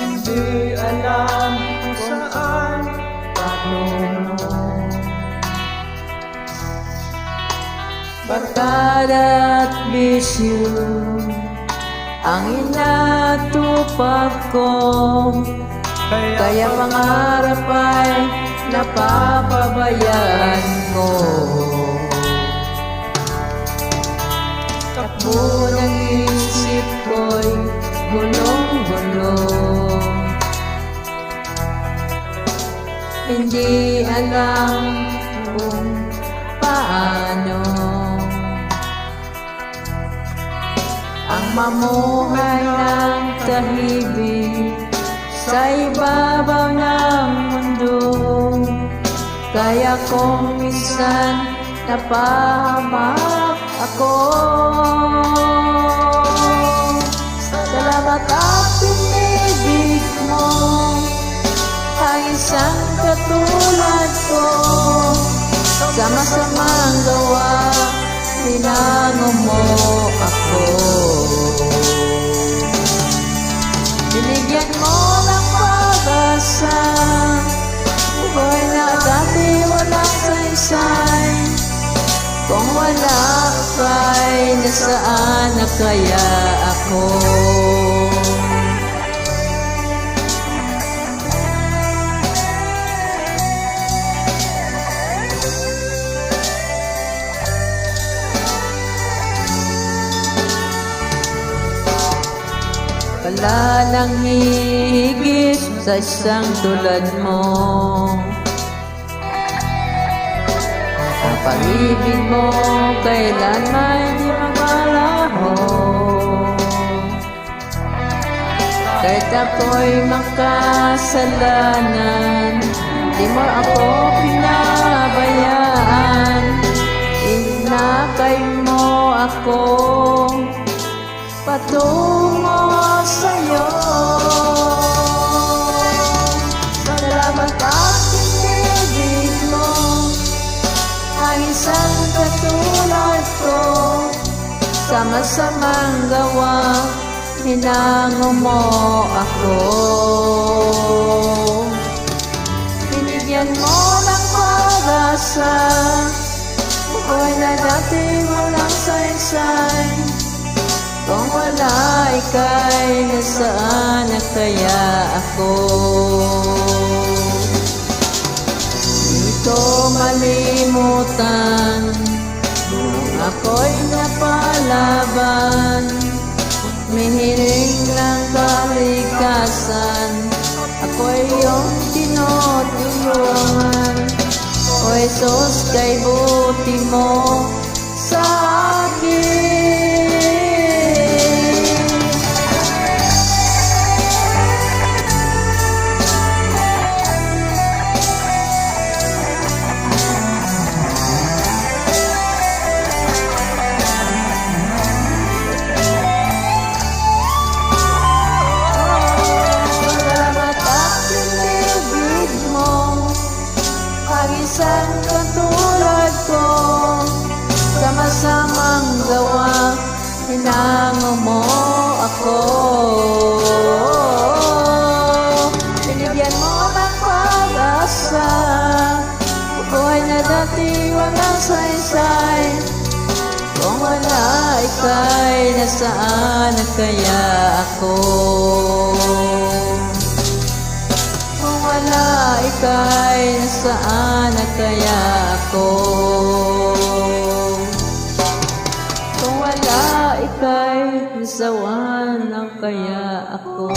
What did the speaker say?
Hindi alam kung saan patungo. Barkada at bisyo ang inatupag ko, kaya pangarap ay napapabayaan ko. Takbo ng isip ko'y gulong-gulo, hindi alam kung paano ang mamuhay ng tahimik sa ibabaw ng mundo. Kaya kung minsan napahamak ako, salamat at pinibig mo ang isang katulad ko. Sa masamang gawa, hinango mo ako. Binigyan mo ng pag-asa, buhay na dati walang saysay. Kung wala ka'y nasaan na kaya ako? Wala lang higit sa isang tulad mo. Ang pag-ibig mo kailanman di magbalaho. Kahit ako'y makasalanan, di mo ako pinabayaan. Inakay mo ako patungo sa'yo. Salamat at pinibig mo ang isang katulad ko. Sa masamang gawa, hinango mo ako. Binigyan mo ng pag-asa, buhay na dati walang saysay. Kung wala ika'y nasaan na kaya ako? Di ko malimutan kung ako'y napalaban. May hiling ng kalikasan, ako'y iyong tinutulungan. O Jesus, kay buti mo sa akin. Isang katulad ko, sa masamang gawa, hinango mo ako. Binigyan mo ng pag-asa, buhay na dati walang saysay. Kung wala ika'y nasaan na kaya ako? Wala ika'y nasaan na kaya ako? Kung wala ika'y nasawan na kaya ako?